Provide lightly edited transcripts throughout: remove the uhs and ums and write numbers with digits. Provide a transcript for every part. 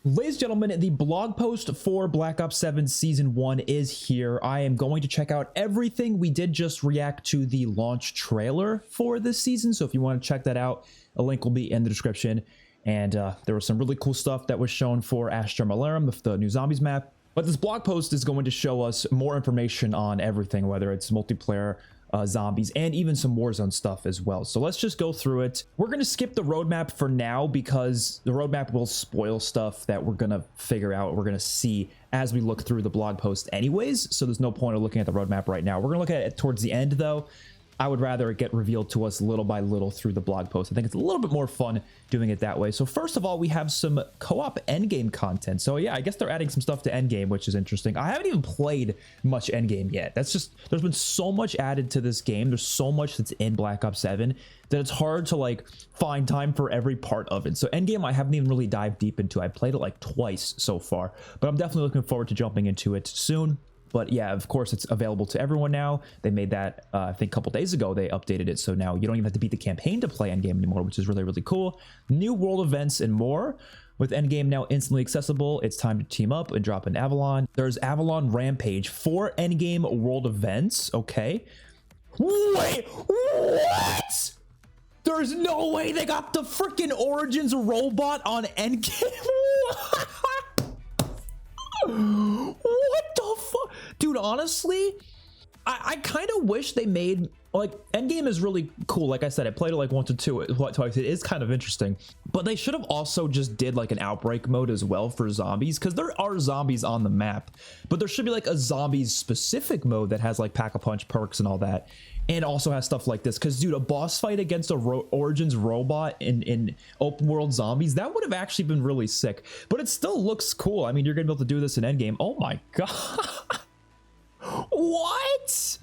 Ladies and gentlemen, the blog post for Black Ops 7 Season 1 is here. I am going to check out everything. We did just react to the launch trailer for this season, so if you want to check that out, a link will be in the description. And there was some really cool stuff that was shown for Astra Malorum, the new zombies map. But this blog post is going to show us more information on everything, whether it's multiplayer, zombies, and even some Warzone stuff as well. So let's just go through it. We're going to skip the roadmap for now because the roadmap will spoil stuff that we're going to figure out, we're going to see as we look through the blog post anyways. So there's no point of looking at the roadmap right now. We're going to look at it towards the end though. I would rather it get revealed to us little by little through the blog post. I think it's a little bit more fun doing it that way. So first of all, we have some co-op Endgame content. So yeah, I guess they're adding some stuff to Endgame, which is interesting. I haven't even played much Endgame yet. That's just, there's been so much added to this game. There's so much that's in Black Ops 7 that it's hard to like find time for every part of it. So Endgame, I haven't even really dived deep into. I played it like twice so far, but I'm definitely looking forward to jumping into it soon. But yeah, of course, it's available to everyone now. They made that, I think a couple days ago, they updated it. So now you don't even have to beat the campaign to play Endgame anymore, which is really, really cool. New world events and more. With Endgame now instantly accessible, it's time to team up and drop in Avalon. There's Avalon Rampage for Endgame world events. Okay. Wait, what? There's no way they got the freaking Origins robot on Endgame. What the fuck? Dude, honestly, I kind of wish they made, like, Endgame is really cool. Like I said, I played it like once or twice. It is kind of interesting, but they should have also just did like an outbreak mode as well for zombies, because there are zombies on the map, but there should be like a zombies specific mode that has like pack-a-punch perks and all that, and also has stuff like this. Because dude, a boss fight against a Origins robot in open world zombies, that would have actually been really sick. But it still looks cool. I mean, you're gonna be able to do this in Endgame. Oh my god. What?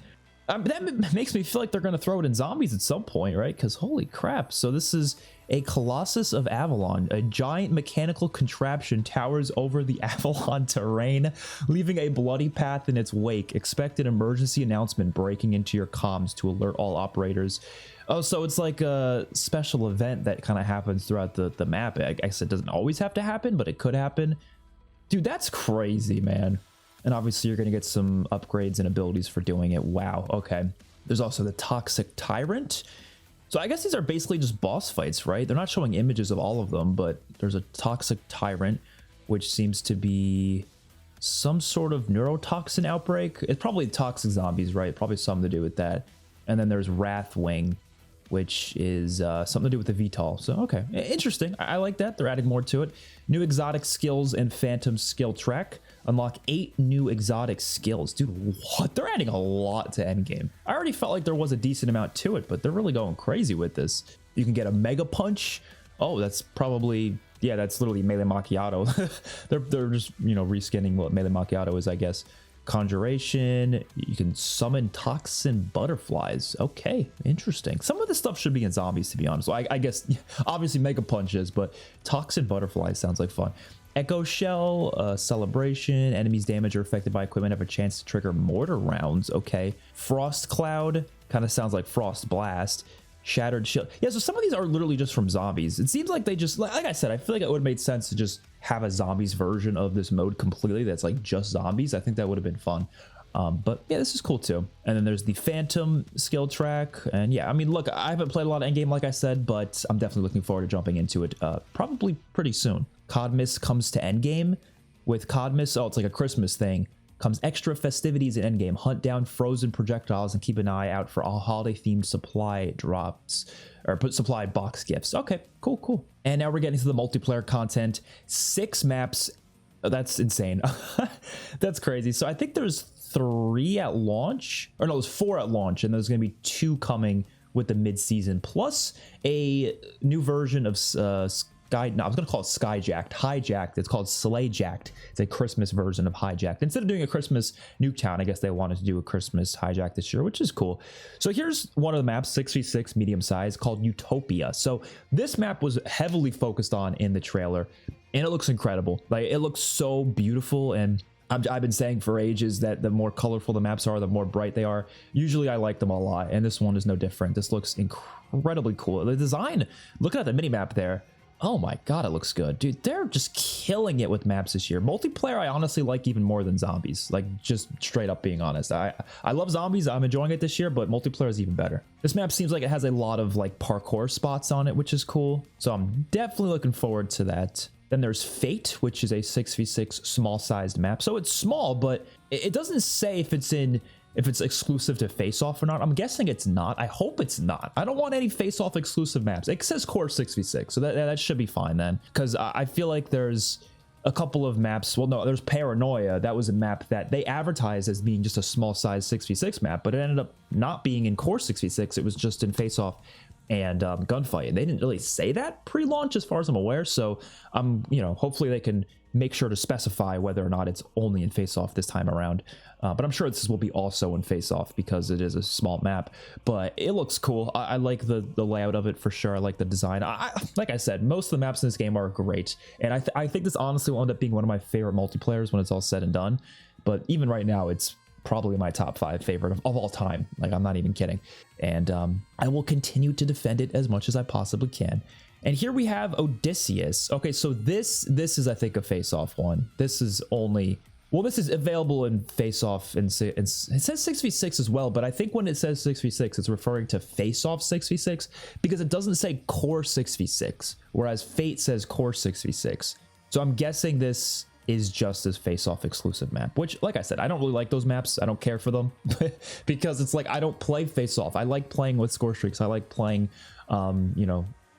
That makes me feel like they're going to throw it in zombies at some point, right? Because holy crap. So this is a Colossus of Avalon. A giant mechanical contraption towers over the Avalon terrain, leaving a bloody path in its wake. Expect an emergency announcement breaking into your comms to alert all operators. Oh, so it's like a special event that kind of happens throughout the map. I guess it doesn't always have to happen, but it could happen. Dude, that's crazy, man. And obviously you're going to get some upgrades and abilities for doing it. Wow. Okay. There's also the Toxic Tyrant. So I guess these are basically just boss fights, right? They're not showing images of all of them, but there's a Toxic Tyrant, which seems to be some sort of neurotoxin outbreak. It's probably toxic zombies, right? Probably something to do with that. And then there's Wrathwing, which is something to do with the VTOL. So, okay. Interesting. I like that. They're adding more to it. New exotic skills and Phantom skill track. Unlock 8 new exotic skills. Dude, what? They're adding a lot to Endgame. I already felt like there was a decent amount to it, but they're really going crazy with this. You can get a Mega Punch. Oh, that's probably, yeah, that's literally Melee Macchiato. they're just, you know, reskinning what Melee Macchiato is, I guess. Conjuration. You can summon toxin butterflies. Okay, interesting. Some of this stuff should be in zombies, to be honest. So I guess, obviously Mega Punch is, but toxin butterflies sounds like fun. Echo Shell, Celebration, enemies damaged or affected by equipment have a chance to trigger mortar rounds. Okay. Frost Cloud, kind of sounds like Frost Blast. Shattered Shield. Yeah, so some of these are literally just from zombies. It seems like they just, like I said, I feel like it would have made sense to just have a zombies version of this mode completely that's like just zombies. I think that would have been fun. But yeah, this is cool too. And then there's the Phantom skill track. And yeah, I mean, look, I haven't played a lot of Endgame, like I said, but I'm definitely looking forward to jumping into it probably pretty soon. Codmas comes to Endgame. With Codmas, oh, it's like a Christmas thing. Comes extra festivities in Endgame. Hunt down frozen projectiles and keep an eye out for all holiday-themed supply drops or supply box gifts. Okay, cool, cool. And now we're getting to the multiplayer content. 6 maps. Oh, that's insane. That's crazy. So I think there's 3 at launch, or no, there's 4 at launch, and there's going to be 2 coming with the mid-season, plus a new version of I was going to call it Skyjacked, Hijacked. It's called Slayjacked. It's a Christmas version of Hijacked. Instead of doing a Christmas Nuketown, I guess they wanted to do a Christmas Hijack this year, which is cool. So here's one of the maps, 6v6 medium size, called Utopia. So this map was heavily focused on in the trailer, and it looks incredible. Like, it looks so beautiful, and I've been saying for ages that the more colorful the maps are, the more bright they are. Usually I like them a lot, and this one is no different. This looks incredibly cool. The design, looking at the mini map there, Oh my god, it looks good. Dude, they're just killing it with maps this year. Multiplayer, I honestly like even more than zombies. Like, just straight up being honest. I love zombies. I'm enjoying it this year, but multiplayer is even better. This map seems like it has a lot of like parkour spots on it, which is cool. So I'm definitely looking forward to that. Then there's Fate, which is a 6v6 small-sized map. So it's small, but it doesn't say if it's exclusive to Face-Off or not. I'm guessing it's not. I hope it's not. I don't want any Face-Off exclusive maps. It says Core 6v6, so that should be fine then. Because I feel like there's a couple of maps. Well, no, there's Paranoia. That was a map that they advertised as being just a small-sized 6v6 map, but it ended up not being in Core 6v6. It was just in Face-Off and Gunfight. And they didn't really say that pre-launch as far as I'm aware. So hopefully they can make sure to specify whether or not it's only in Face-Off this time around. But I'm sure this will be also in Face-Off because it is a small map. But it looks cool. I like the layout of it for sure. I like the design. Like I said, most of the maps in this game are great. And I think this honestly will end up being one of my favorite multiplayers when it's all said and done. But even right now, it's probably my top 5 favorite of all time. Like, I'm not even kidding. And I will continue to defend it as much as I possibly can. And here we have Odysseus. Okay, so this is, I think, a Face-Off one. This is only... Well, this is available in Face-Off, and it says 6v6 as well, but I think when it says 6v6, it's referring to Face-Off 6v6, because it doesn't say Core 6v6, whereas Fate says Core 6v6. So I'm guessing this is just as Face-Off exclusive map, which, like I said, I don't really like those maps. I don't care for them because it's like I don't play Face-Off. I like playing with Scorestreaks. I like playing,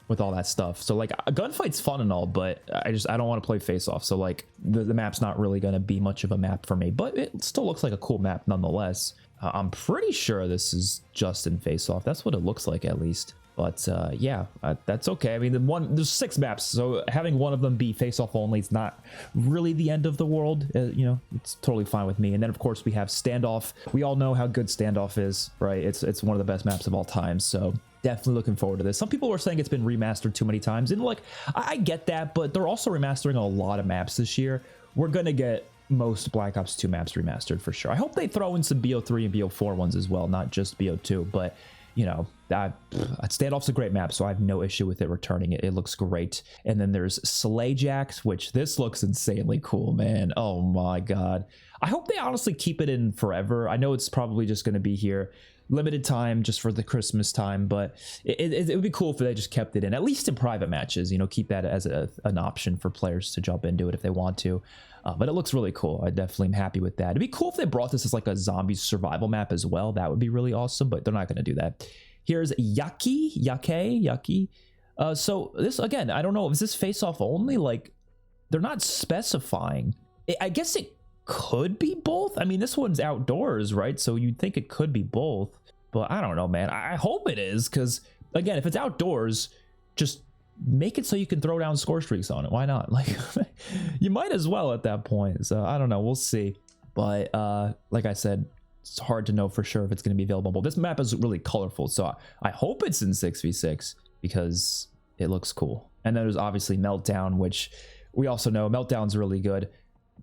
with all that stuff. So like a gunfight's fun and all, but I don't want to play Face-Off. So like the map's not really going to be much of a map for me, but it still looks like a cool map nonetheless. I'm pretty sure this is just in Face-Off. That's what it looks like at least. But yeah, that's okay. I mean, there's 6 maps, so having one of them be Face-Off only is not really the end of the world. It's totally fine with me. And then of course we have Standoff. We all know how good Standoff is, right? It's one of the best maps of all time. So definitely looking forward to this. Some people were saying it's been remastered too many times, and like I get that, but they're also remastering a lot of maps this year. We're gonna get most Black Ops 2 maps remastered for sure. I hope they throw in some BO3 and BO4 ones as well, not just BO2, but Standoff's a great map, so I have no issue with it returning. It looks great. And then there's Slayjax, which this looks insanely cool, man. Oh my god. I hope they honestly keep it in forever. I know it's probably just going to be here limited time just for the Christmas time, but it would be cool if they just kept it in, at least in private matches, keep that as an option for players to jump into it if they want to. But it looks really cool. I definitely am happy with that. It'd be cool if they brought this as like a zombie survival map as well. That would be really awesome, but they're not going to do that. Here's Yaki. So this, again, I don't know. Is this Face-Off only? Like, they're not specifying. I guess it could be both. I mean, this one's outdoors, right? So you'd think it could be both. But I don't know, man. I hope it is, because, again, if it's outdoors, just make it so you can throw down score streaks on it. Why not? Like, you might as well at that point. So I don't know. We'll see. But like I said, it's hard to know for sure if it's going to be available. This map is really colorful, so I hope it's in 6v6 because it looks cool. And then there's obviously Meltdown, which we also know Meltdown's really good.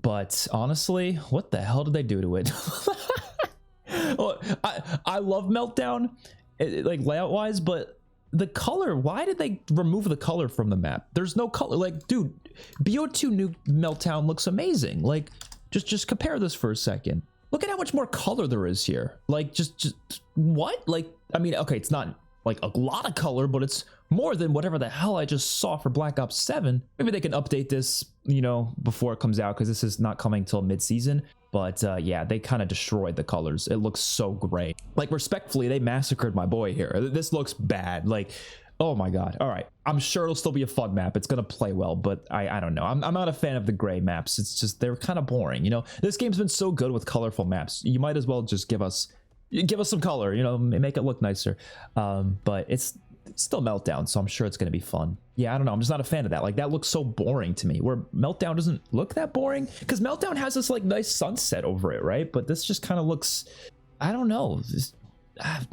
But honestly, what the hell did they do to it? I love Meltdown, like layout wise, but the color, why did they remove the color from the map? There's no color. Like, dude, BO2 new Meltdown looks amazing. Like, just compare this for a second. Look at how much more color there is here. Like, just what? Like, I mean, okay, it's not like a lot of color, but it's more than whatever the hell I just saw for Black Ops 7. Maybe they can update this, before it comes out, because this is not coming till mid-season. But yeah, they kind of destroyed the colors. It looks so gray. Like, respectfully, they massacred my boy here. This looks bad. Like, oh my god. All right, I'm sure it'll still be a fun map. It's gonna play well, but I don't know. I'm not a fan of the gray maps. It's just, they're kind of boring. This game's been so good with colorful maps. You might as well just give us some color, make it look nicer. But it's still Meltdown, so I'm sure it's gonna be fun. Yeah, I don't know. I'm just not a fan of that. Like, that looks so boring to me, where Meltdown doesn't look that boring, because Meltdown has this like nice sunset over it, right? But this just kind of looks, I don't know.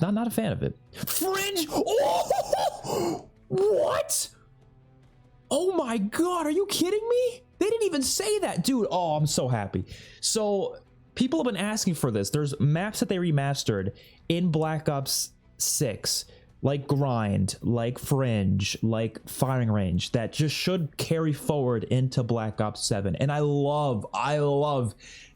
Not a fan of it. Fringe! Oh! What? Oh my god, are you kidding me? They didn't even say that, dude. Oh, I'm so happy. So people have been asking for this. There's maps that they remastered in Black Ops 6 like grind, like fringe, like firing range that just should carry forward into Black Ops 7. And I love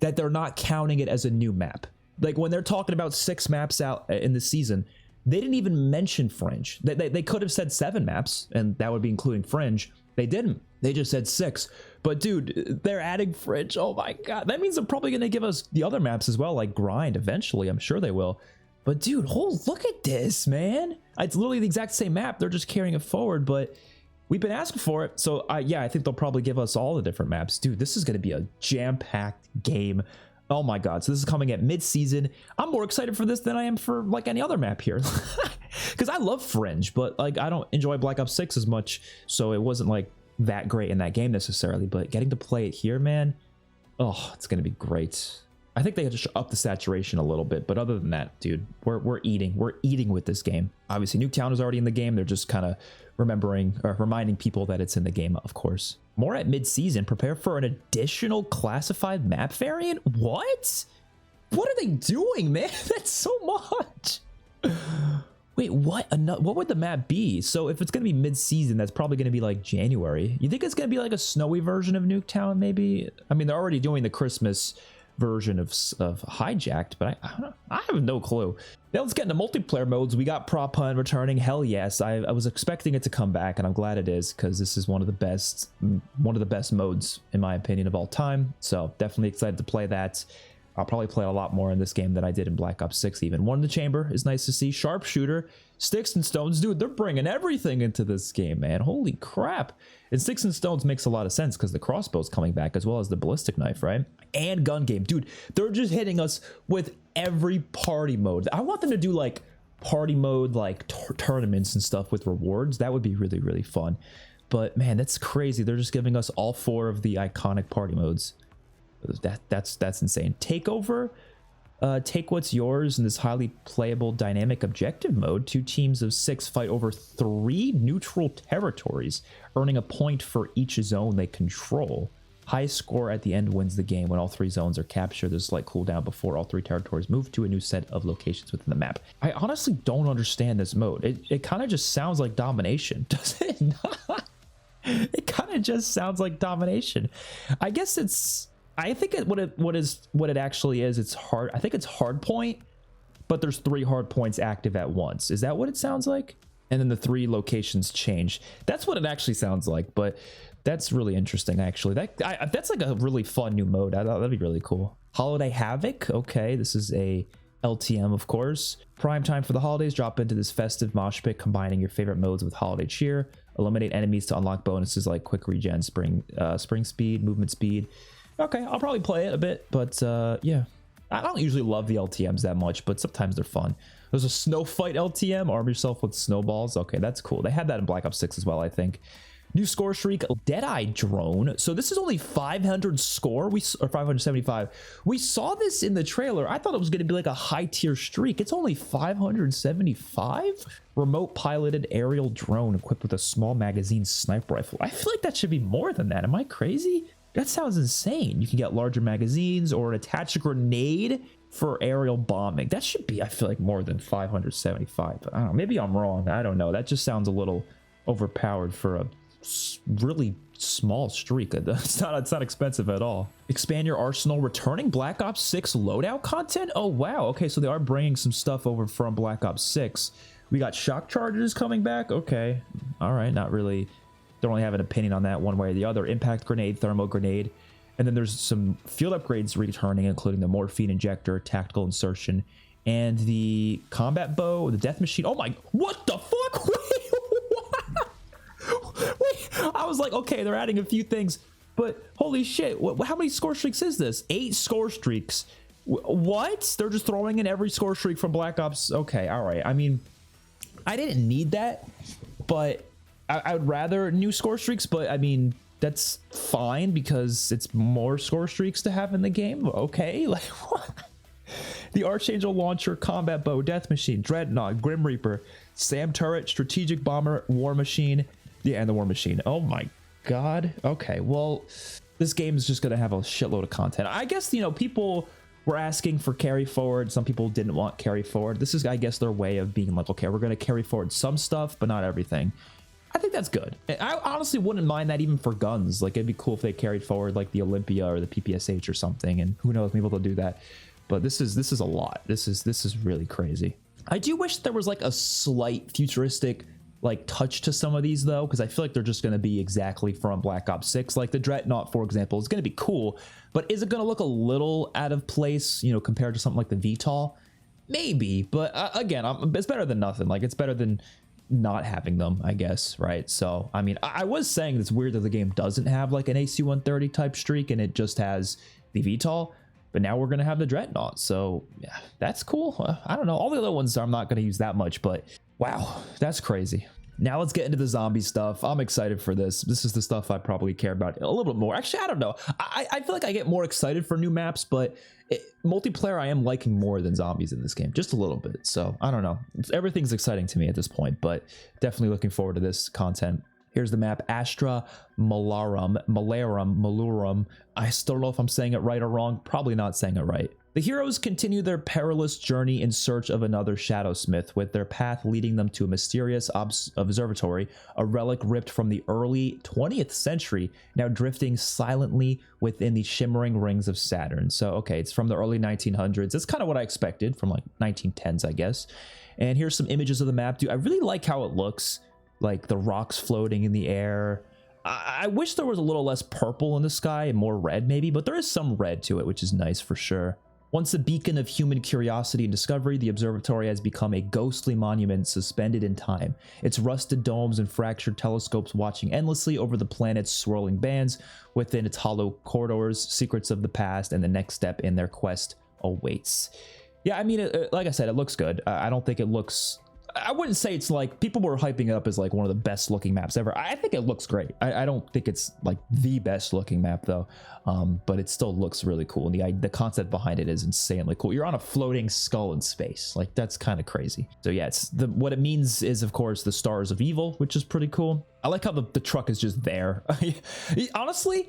that they're not counting it as a new map. Like when they're talking about 6 maps out in the season, they didn't even mention fringe. They could have said 7 maps, and that would be including fringe. They didn't. They just said 6. But dude, they're adding fringe. Oh my god, that means they're probably gonna give us the other maps as well, like grind eventually. I'm sure they will. But dude, look at this, man. It's literally the exact same map. They're just carrying it forward, but we've been asking for it. So yeah, I think they'll probably give us all the different maps. Dude, this is going to be a jam-packed game. Oh my god. So this is coming at mid-season. I'm more excited for this than I am for like any other map here. Because I love Fringe, but like I don't enjoy Black Ops 6 as much. So it wasn't like that great in that game necessarily. But getting to play it here, man, oh, it's going to be great. I think they had to up the saturation a little bit, but other than that, dude, we're eating with this game. Obviously, Nuketown is already in the game. They're just kind of reminding people that it's in the game, of course. More at mid-season. Prepare for an additional classified map variant. What are they doing, man? That's so much. Wait, what? What would the map be? So if it's gonna be mid-season, that's probably gonna be like January. You think it's gonna be like a snowy version of Nuketown, maybe? I mean, they're already doing the Christmas version of Hijacked, but I don't know. I have no clue. Now let's get into multiplayer modes. We got Prop Hunt returning. Hell yes. I was expecting it to come back, and I'm glad it is, because this is one of the best modes in my opinion of all time. So definitely excited to play that. I'll probably play a lot more in this game than I did in Black Ops 6 even. One in the chamber is nice to see. Sharpshooter, sticks and stones. Dude, they're bringing everything into this game, man. Holy crap. And sticks and stones makes a lot of sense because the crossbow's coming back as well as the ballistic knife, right? And gun game. Dude, they're just hitting us with every party mode. I want them to do like party mode, like tournaments and stuff with rewards. That would be really, really fun. But man, that's crazy. They're just giving us all 4 of the iconic party modes. That's insane. Takeover, take what's yours in this highly playable dynamic objective mode. 2 teams of 6 fight over 3 neutral territories, earning a point for each zone they control. Highest score at the end wins the game. When all 3 zones are captured, there's a slight cooldown before all 3 territories move to a new set of locations within the map. I honestly don't understand this mode. It kind of just sounds like domination, does it not? It kind of just sounds like domination. I guess it's... I think what it actually is, it's hard. I think it's hard point, but there's 3 hard points active at once. Is that what it sounds like? And then the 3 locations change. That's what it actually sounds like, but that's really interesting, actually. That's like a really fun new mode. I thought that'd be really cool. Holiday Havoc. Okay, this is a LTM, of course. Prime time for the holidays. Drop into this festive mosh pit, combining your favorite modes with holiday cheer. Eliminate enemies to unlock bonuses like quick regen, spring speed, movement speed. Okay, I'll probably play it a bit, but yeah. I don't usually love the LTMs that much, but sometimes they're fun. There's a snow fight LTM, arm yourself with snowballs. Okay, that's cool. They had that in Black Ops 6 as well, I think. New score streak, Deadeye drone. So this is only 500 score, or 575. We saw this in the trailer. I thought it was going to be like a high tier streak. It's only 575. Remote piloted aerial drone equipped with a small magazine sniper rifle. I feel like that should be more than that. Am I crazy? That sounds insane. You can get larger magazines or attach a grenade for aerial bombing. That should be, I feel like, more than 575. But I don't know. Maybe I'm wrong. I don't know. That just sounds a little overpowered for a really small streak. It's not expensive at all. Expand your arsenal, returning Black Ops 6 loadout content. Oh wow. Okay, so they are bringing some stuff over from Black Ops 6. We got shock charges coming back. Okay, all right. Not really. Don't really have an opinion on that one way or the other. Impact grenade, thermal grenade, and then there's some field upgrades returning, including the morphine injector, tactical insertion, and the combat bow, the death machine. Oh my! What the fuck? Wait, I was like, okay, they're adding a few things, but holy shit, how many score streaks is this? 8 score streaks. What? They're just throwing in every score streak from Black Ops. Okay, all right. I mean, I didn't need that, but I would rather new score streaks, but I mean, that's fine because it's more score streaks to have in the game. Okay, like what? The Archangel launcher, combat bow, death machine, dreadnought, grim reaper, SAM turret, strategic bomber, war machine. Yeah, and the war machine. Oh my god. Okay, well, this game is just gonna have a shitload of content. I guess, you know, people were asking for carry forward. Some people didn't want carry forward. This is, I guess, their way of being like, okay, we're going to carry forward some stuff, but not everything. I think that's good. I honestly wouldn't mind that even for guns. Like, it'd be cool if they carried forward like the Olympia or the PPSH or something, and who knows, maybe they'll do that. But this is a lot. This is really crazy. I do wish there was like a slight futuristic like touch to some of these though, because I feel like they're just going to be exactly from Black Ops 6. Like the Dreadnought, for example, is going to be cool, but is it going to look a little out of place, you know, compared to something like the VTOL? Maybe, but again, it's better than nothing. Like, it's better than not having them, I guess, right? So I mean, I was saying it's weird that the game doesn't have like an AC-130 type streak and it just has the VTOL, but now we're gonna have the Dreadnought, so yeah, that's cool. I don't know, all the other ones I'm not gonna use that much, but wow, that's crazy. Now let's get into the zombie stuff. I'm excited for this. This is the stuff I probably care about a little bit more. Actually, I don't know. I feel like I get more excited for new maps, but multiplayer I am liking more than zombies in this game, just a little bit. So I don't know. Everything's exciting to me at this point, but definitely looking forward to this content. Here's the map, Astra Malorum. I still don't know if I'm saying it right or wrong. Probably not saying it right. The heroes continue their perilous journey in search of another Shadowsmith, with their path leading them to a mysterious observatory, a relic ripped from the early 20th century, now drifting silently within the shimmering rings of Saturn. So, okay, it's from the early 1900s. That's kind of what I expected from like 1910s, I guess. And here's some images of the map. Dude, I really like how it looks, like the rocks floating in the air. I wish there was a little less purple in the sky and more red maybe, but there is some red to it, which is nice for sure. Once a beacon of human curiosity and discovery, the observatory has become a ghostly monument suspended in time, its rusted domes and fractured telescopes watching endlessly over the planet's swirling bands. Within its hollow corridors, secrets of the past and the next step in their quest awaits. Yeah, I mean, like I said, it looks good. I don't think it looks... I wouldn't say it's like, people were hyping it up as like one of the best looking maps ever. I think it looks great. I don't think it's like the best looking map though, but it still looks really cool. And the concept behind it is insanely cool. You're on a floating skull in space. Like, that's kind of crazy. So yeah, what it means is, of course, the Stars of Evil, which is pretty cool. I like how the truck is just there. Honestly,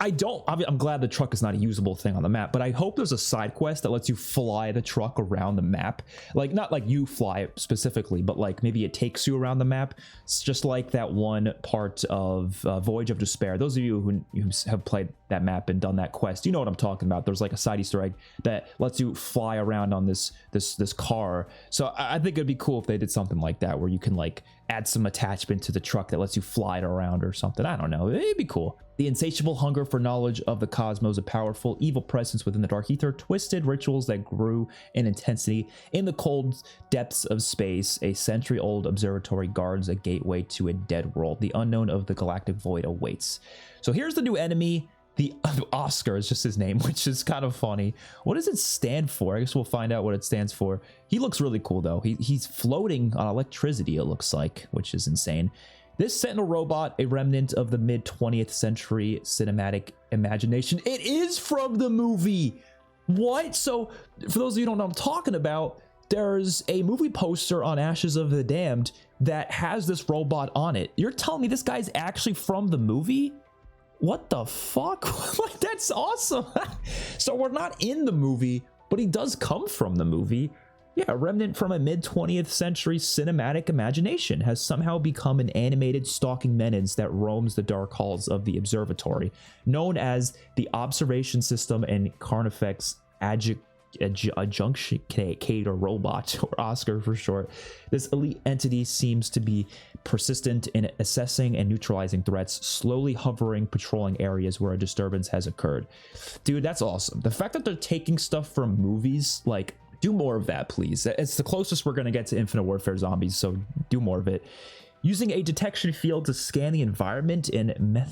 I'm glad the truck is not a usable thing on the map, but I hope there's a side quest that lets you fly the truck around the map. Like, not like you fly it specifically, but like maybe it takes you around the map. It's just like that one part of Voyage of Despair. Those of you who have played that map and done that quest, you know what I'm talking about. There's like a side Easter egg that lets you fly around on this car. So I think it'd be cool if they did something like that, where you can like add some attachment to the truck that lets you fly it around or something. I don't know. It'd be cool. The insatiable hunger for knowledge of the cosmos, a powerful evil presence within the dark ether, twisted rituals that grew in intensity in the cold depths of space. A century-old observatory guards a gateway to a dead world. The unknown of the galactic void awaits. So here's the new enemy. The Oscar is just his name, which is kind of funny. What does it stand for? I guess we'll find out what it stands for. He looks really cool though. He's floating on electricity, it looks like, which is insane. This Sentinel robot, a remnant of the mid-20th century cinematic imagination. It is from the movie. What? So for those of you who don't know what I'm talking about, there's a movie poster on Ashes of the Damned that has this robot on it. You're telling me this guy's actually from the movie? What the fuck? Like, that's awesome. So we're not in the movie, but he does come from the movie. Yeah, a remnant from a mid-20th century cinematic imagination has somehow become an animated stalking menace that roams the dark halls of the observatory. Known as the Observation System and Carnifex Adjuncticator Robot, or Oscar for short, this elite entity seems to be persistent in assessing and neutralizing threats, slowly hovering, patrolling areas where a disturbance has occurred. Dude, that's awesome. The fact that they're taking stuff from movies, like, do more of that, please. It's the closest we're going to get to Infinite Warfare zombies, so do more of it. Using a detection field to scan the environment in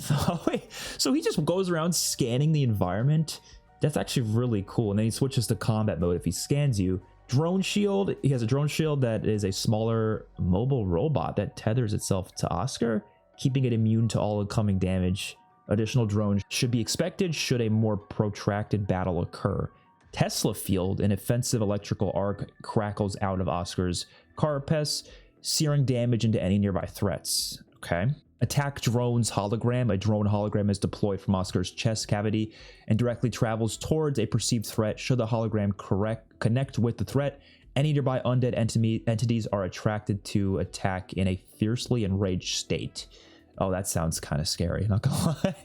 so he just goes around scanning the environment. That's actually really cool. And then he switches to combat mode if he scans you. Drone shield. He has a drone shield that is a smaller mobile robot that tethers itself to Oscar, keeping it immune to all incoming damage. Additional drones should be expected should a more protracted battle occur. Tesla field, an offensive electrical arc crackles out of Oscar's carapace, searing damage into any nearby threats. Okay. Attack drone's hologram. A drone hologram is deployed from Oscar's chest cavity and directly travels towards a perceived threat. Should the hologram connect with the threat, any nearby undead entities are attracted to attack in a fiercely enraged state. Oh, that sounds kind of scary, not gonna lie.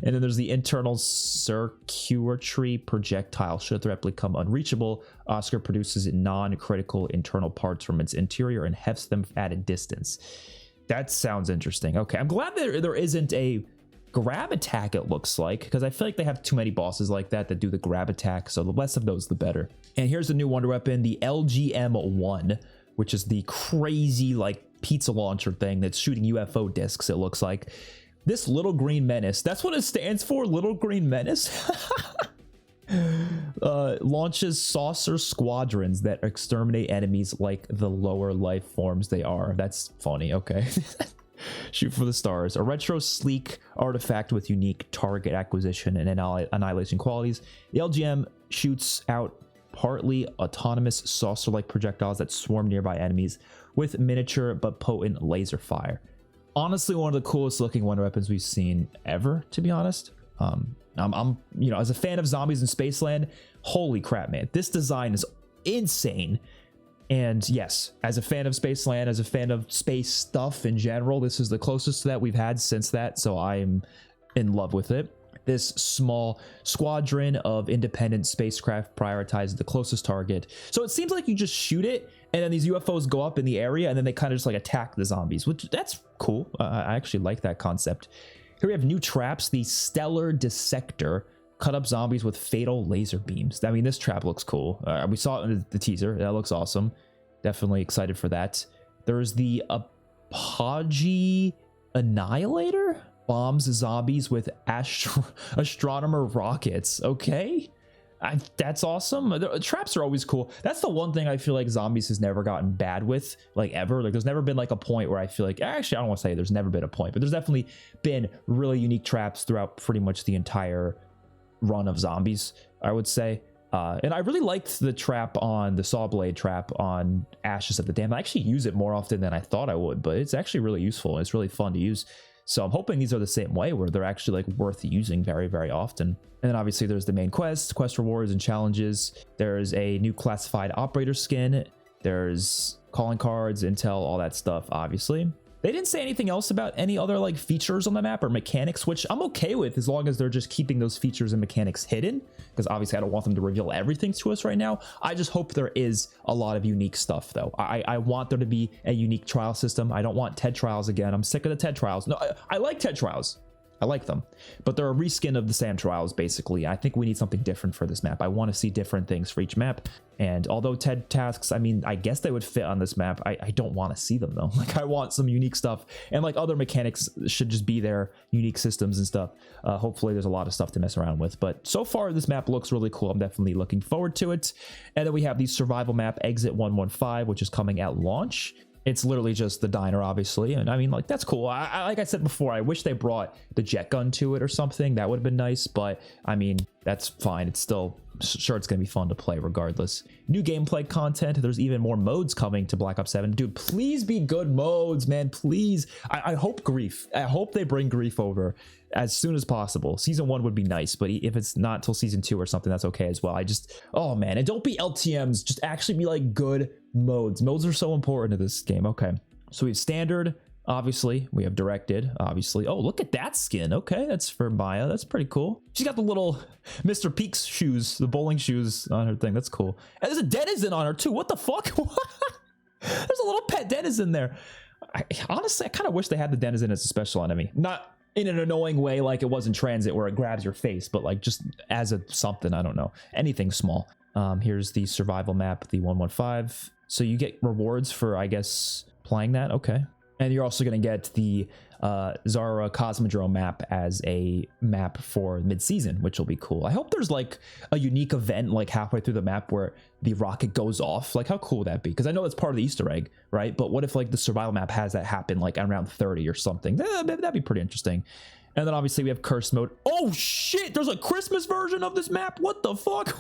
And then there's the internal circuitry projectile. Should a threat become unreachable, Oscar produces non-critical internal parts from its interior and hefts them at a distance. That sounds interesting. Okay, I'm glad there isn't a grab attack, it looks like, because I feel like they have too many bosses like that do the grab attack, so the less of those, the better. And here's the new wonder weapon, the LGM-1, which is the crazy, like, pizza launcher thing that's shooting UFO discs, it looks like. This Little Green Menace, that's what it stands for, Little Green Menace? Launches saucer squadrons that exterminate enemies like the lower life forms they are. That's funny. Okay. Shoot for the stars. A retro sleek artifact with unique target acquisition and annihilation qualities. The LGM shoots out partly autonomous saucer-like projectiles that swarm nearby enemies with miniature but potent laser fire. Honestly, one of the coolest looking wonder weapons we've seen ever, to be honest. I'm you know, as a fan of zombies in Spaceland, holy crap, man, this design is insane. And yes, as a fan of Spaceland, as a fan of space stuff in general, this is the closest to that we've had since that, so I'm in love with it. This small squadron of independent spacecraft prioritizes the closest target. So it seems like you just shoot it, and then these UFOs go up in the area, and then they kind of just like attack the zombies, which that's cool. I actually like that concept. Here we have new traps, the Stellar Dissector. Cut up zombies with fatal laser beams. I mean, this trap looks cool. We saw it in the teaser. That looks awesome. Definitely excited for that. There's the Apogee Annihilator. Bombs zombies with astronomer rockets. Okay. That's awesome. The traps are always cool. That's the one thing I feel like zombies has never gotten bad with, like ever. Like there's never been like a point where I feel like, actually I don't want to say there's never been a point, but there's definitely been really unique traps throughout pretty much the entire run of zombies, I would say. And I really liked the trap on the saw blade trap on Ashes of the Dam. I actually use it more often than I thought I would, but it's actually really useful. It's really fun to use. So I'm hoping these are the same way, where they're actually like worth using very, very often. And then obviously there's the main quest rewards and challenges. There's a new classified operator skin. There's calling cards, intel, all that stuff, obviously. They didn't say anything else about any other like features on the map or mechanics, which I'm okay with as long as they're just keeping those features and mechanics hidden, because obviously I don't want them to reveal everything to us right now. I just hope there is a lot of unique stuff though. I want there to be a unique trial system. I don't want TED trials again. I'm sick of the TED trials. No, I like TED trials. I like them, but they're a reskin of the SAM trials basically. I think we need something different for this map. I want to see different things for each map. And although TED tasks, I mean, I guess they would fit on this map. I don't want to see them though. Like I want some unique stuff, and like other mechanics should just be there, unique systems and stuff. Hopefully there's a lot of stuff to mess around with, but so far this map looks really cool. I'm definitely looking forward to it. And then we have the survival map Exit 115, which is coming at launch. It's literally just the diner, obviously. And I mean, like, that's cool. Like I said before, I wish they brought the jet gun to it or something. That would have been nice. But I mean, that's fine. It's still, sure, it's going to be fun to play regardless. New gameplay content. There's even more modes coming to Black Ops 7. Dude, please be good modes, man. Please. I hope Grief. I hope they bring Grief over as soon as possible. Season 1 would be nice, but if it's not till Season 2 or something, that's okay as well. Oh man, and don't be LTMs. Just actually be like good modes. Modes are so important to this game. Okay, so we have standard, obviously. We have directed, obviously. Oh, look at that skin. Okay, that's for Maya. That's pretty cool. She's got the little Mr. Peaks shoes, the bowling shoes on her thing. That's cool. And there's a denizen on her too. What the fuck? There's a little pet denizen there. Honestly, I kind of wish they had the denizen as a special enemy. Not in an annoying way like it was in Transit where it grabs your face, but like just as a something, I don't know, anything small. Here's the survival map, the 115. So you get rewards for, I guess, playing that. Okay. And you're also going to get the Zara Cosmodrome map as a map for mid-season, which will be cool. I hope there's like a unique event like halfway through the map where the rocket goes off. Like how cool would that be? Because I know that's part of the Easter egg, right? But what if like the survival map has that happen like around 30 or something? That'd be pretty interesting. And then obviously we have curse mode. Oh shit, there's a Christmas version of this map. What the fuck?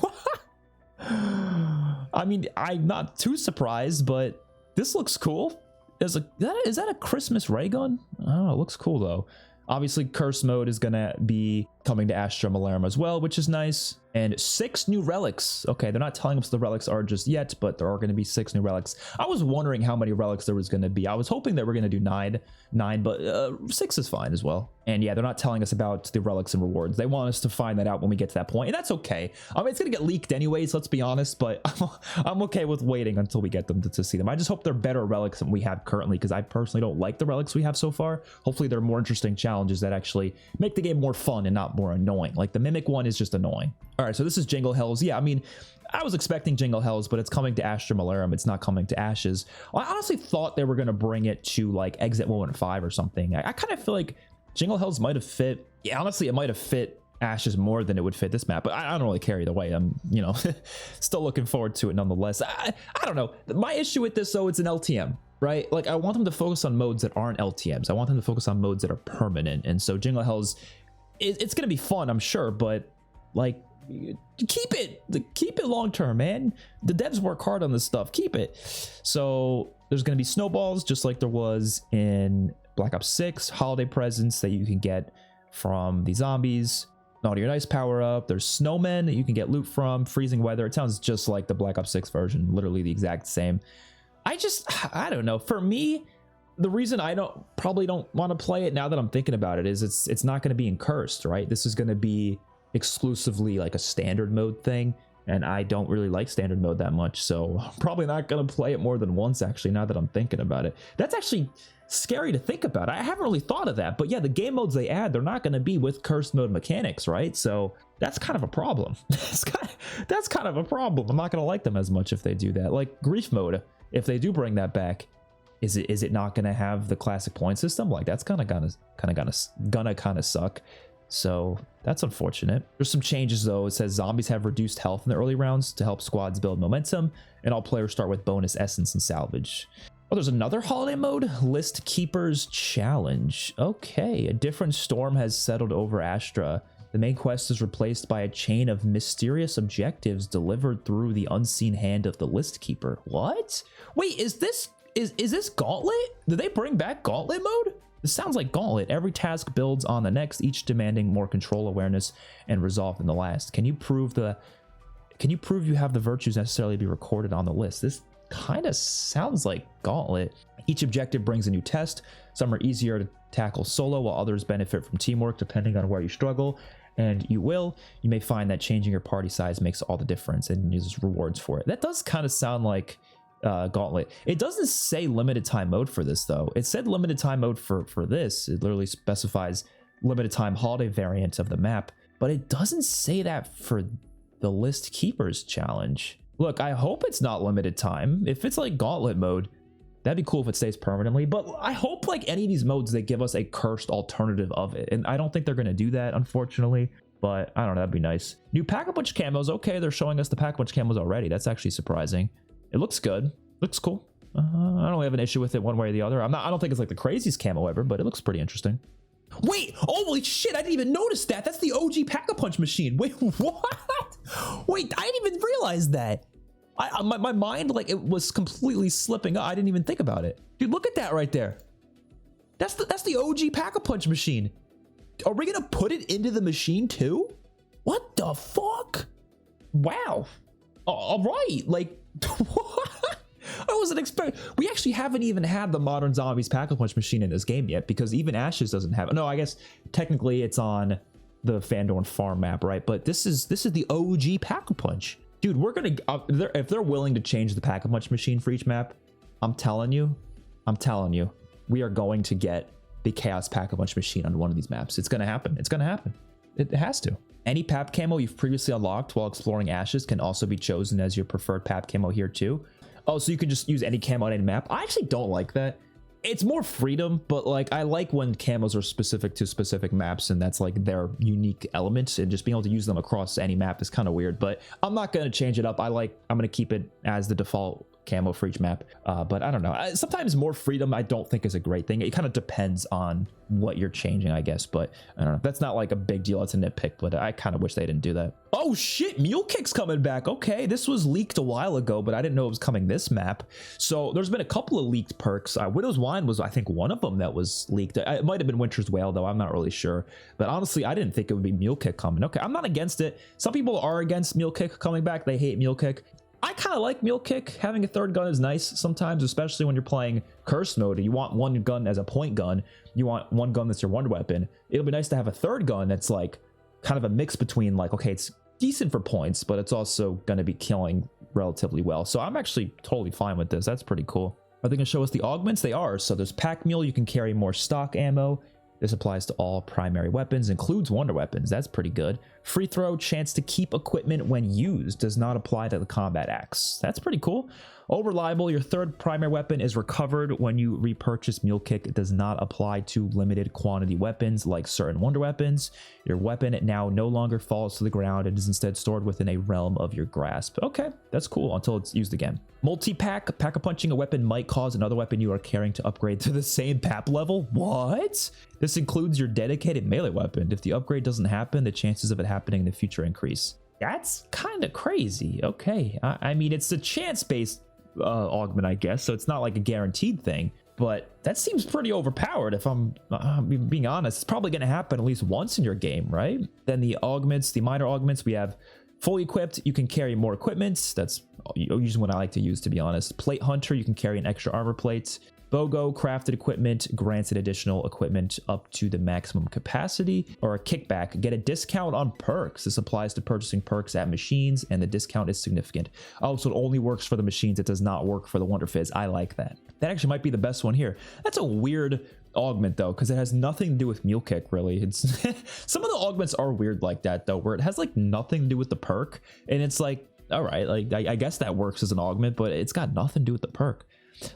I mean, I'm not too surprised, but this looks cool. Is that a Christmas ray gun? Oh, it looks cool though. Obviously, curse mode is gonna be coming to Astra Malorum as well, which is nice. And 6 new relics. Okay, they're not telling us the relics are just yet, but there are going to be 6 new relics. I was wondering how many relics there was going to be. I was hoping that we're going to do 9, but 6 is fine as well. And yeah, they're not telling us about the relics and rewards. They want us to find that out when we get to that point, and that's okay. I mean, it's going to get leaked anyways, let's be honest, but I'm okay with waiting until we get them to see them. I just hope they're better relics than we have currently, because I personally don't like the relics we have so far. Hopefully they're more interesting challenges that actually make the game more fun and not more annoying. Like the Mimic one is just annoying. All right, so this is Jingle Hells. Yeah, I mean, I was expecting Jingle Hells, but it's coming to Astra Malorum. It's not coming to Ashes. I honestly thought they were going to bring it to like Exit 115 or something. I kind of feel like Jingle Hells might have fit. Yeah, honestly, it might have fit Ashes more than it would fit this map, but I don't really care either way. I'm, you know, still looking forward to it nonetheless. I don't know. My issue with this, though, it's an LTM, right? Like, I want them to focus on modes that aren't LTMs. I want them to focus on modes that are permanent. And so Jingle Hells, it's going to be fun, I'm sure, but like, keep it long term, man. The devs work hard on this stuff. Keep it. So there's going to be snowballs, just like there was in Black Ops 6, holiday presents that you can get from the zombies. Naughty or Nice power up. There's snowmen that you can get loot from. Freezing weather. It sounds just like the Black Ops 6 version, literally the exact same. I don't know. For me, the reason I probably don't want to play it now that I'm thinking about it is it's not going to be in cursed, right? This is going to be exclusively like a standard mode thing, and I don't really like standard mode that much, so I'm probably not going to play it more than once, actually, now that I'm thinking about it. That's actually scary to think about. I haven't really thought of that, but yeah, the game modes they add, they're not going to be with cursed mode mechanics, right? So that's kind of a problem. That's kind of a problem. I'm not going to like them as much if they do that. Like grief mode, if they do bring that back, is it not going to have the classic point system? Like that's gonna suck. So that's unfortunate. There's some changes though. It says zombies have reduced health in the early rounds to help squads build momentum, and all players start with bonus essence and salvage. Oh, there's another holiday mode, List Keepers Challenge. Okay, a different storm has settled over Astra. The main quest is replaced by a chain of mysterious objectives delivered through the unseen hand of the List Keeper. What? Wait, is this Gauntlet? Did they bring back Gauntlet mode? This sounds like Gauntlet. Every task builds on the next, each demanding more control, awareness, and resolve than the last. Can you prove you have the virtues necessarily to be recorded on the list? This kind of sounds like Gauntlet. Each objective brings a new test. Some are easier to tackle solo, while others benefit from teamwork depending on where you struggle. And you may find that changing your party size makes all the difference and uses rewards for it. That does kind of sound like Gauntlet. It doesn't say limited time mode for this though. It said limited time mode for this. It literally specifies limited time holiday variant of the map, but it doesn't say that for the List Keepers challenge. Look, I hope it's not limited time. If it's like Gauntlet mode, that'd be cool if it stays permanently, but I hope like any of these modes, they give us a cursed alternative of it, and I don't think they're going to do that, unfortunately, but I don't know, that'd be nice. New Pack-a-Punch camos. Okay, they're showing us the Pack-a-Punch camos already. That's actually surprising. It looks good. Looks cool. I don't really have an issue with it one way or the other. I don't think it's like the craziest camo ever, but it looks pretty interesting. Wait, holy shit, I didn't even notice that. That's the OG Pack-a-Punch machine. Wait, what? Wait, I didn't even realize that. My mind, like, it was completely slipping up. I didn't even think about it. Dude, look at that right there. That's the OG Pack-a-Punch machine. Are we gonna put it into the machine too? What the fuck? Wow. All right, like, what? I wasn't expecting. We actually haven't even had the Modern Zombies Pack-a-Punch machine in this game yet, because even Ashes doesn't have it. No, I guess technically it's on the Fandorn Farm map, right? But this is the OG Pack-a-Punch. Dude, we're gonna if they're willing to change the Pack-a-Punch machine for each map, I'm telling you, we are going to get the Chaos Pack-a-Punch machine on one of these maps. It's gonna happen. It's gonna happen. It has to. Any PaP camo you've previously unlocked while exploring Ashes can also be chosen as your preferred PaP camo here too. Oh, so you can just use any camo on any map? I actually don't like that. It's more freedom, but like I like when camos are specific to specific maps and that's like their unique elements, and just being able to use them across any map is kind of weird, but I'm not going to change it up. I'm going to keep it as the default camo for each map. But I don't know. Sometimes more freedom I don't think is a great thing. It kind of depends on what you're changing, I guess. But I don't know. That's not like a big deal. It's a nitpick, but I kind of wish they didn't do that. Oh shit, Mule Kick's coming back. Okay, this was leaked a while ago, but I didn't know it was coming this map. So there's been a couple of leaked perks. Widow's Wine was, I think, one of them that was leaked. It might have been Winter's Wail, though. I'm not really sure. But honestly, I didn't think it would be Mule Kick coming. Okay, I'm not against it. Some people are against Mule Kick coming back. They hate Mule Kick. I kind of like Mule Kick. Having a third gun is nice sometimes, especially when you're playing Curse mode. You want one gun as a point gun. You want one gun that's your wonder weapon. It'll be nice to have a third gun that's like kind of a mix between like, okay, it's decent for points, but it's also going to be killing relatively well. So I'm actually totally fine with this. That's pretty cool. Are they going to show us the augments? They are. So there's Pack Mule. You can carry more stock ammo. This applies to all primary weapons, includes wonder weapons. That's pretty good. Free throw, chance to keep equipment when used, does not apply to the combat axe. That's pretty cool. Oh, reliable, your third primary weapon is recovered when you repurchase Mule Kick. It does not apply to limited quantity weapons like certain wonder weapons. Your weapon now no longer falls to the ground and is instead stored within a realm of your grasp. Okay, that's cool until it's used again. Multi-pack, pack-a-punching a weapon might cause another weapon you are carrying to upgrade to the same PaP level. What? This includes your dedicated melee weapon. If the upgrade doesn't happen, the chances of it happening in the future increase. That's kind of crazy. Okay, I mean, it's a chance-based augment, I guess, so it's not like a guaranteed thing, but that seems pretty overpowered. If I'm being honest, it's probably going to happen at least once in your game, right? Then the augments, the minor augments, we have fully equipped, you can carry more equipment. That's usually what I like to use, to be honest. Plate Hunter, you can carry an extra armor plate. BOGO, crafted equipment, grants an additional equipment up to the maximum capacity. Or a kickback, get a discount on perks. This applies to purchasing perks at machines, and the discount is significant. Oh, so it only works for the machines. It does not work for the Wonder Fizz. I like that. That actually might be the best one here. That's a weird augment, though, because it has nothing to do with Mule Kick, really. It's some of the augments are weird like that, though, where it has like nothing to do with the perk, and it's like, all right, like I guess that works as an augment, but it's got nothing to do with the perk.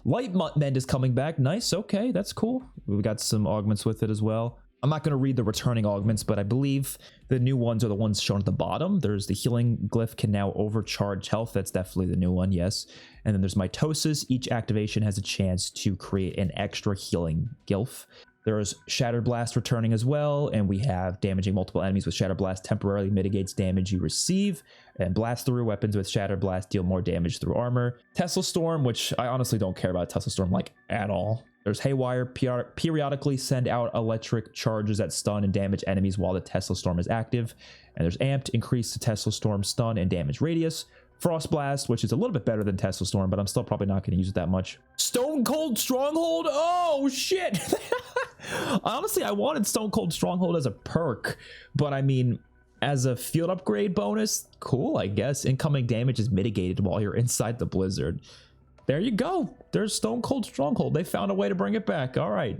Light Mend is coming back. Nice. Okay, that's cool. We got some augments with it as well. I'm not going to read the returning augments, but I believe the new ones are the ones shown at the bottom. There's the healing glyph can now overcharge health. That's definitely the new one, yes. And then there's mitosis. Each activation has a chance to create an extra healing glyph. There's Shattered Blast returning as well, and we have damaging multiple enemies with Shattered Blast temporarily mitigates damage you receive, and Blast Through weapons with Shattered Blast deal more damage through armor. Tesla Storm, which I honestly don't care about Tesla Storm like at all. There's Haywire, periodically send out electric charges that stun and damage enemies while the Tesla Storm is active. And there's Amped, increase the Tesla Storm stun and damage radius. Frost Blast, which is a little bit better than Tesla Storm, but I'm still probably not going to use it that much. Stone Cold Stronghold? Oh, shit! Honestly, I wanted Stone Cold Stronghold as a perk, but I mean, as a field upgrade bonus, cool, I guess. Incoming damage is mitigated while you're inside the blizzard. There you go. There's Stone Cold Stronghold. They found a way to bring it back. All right.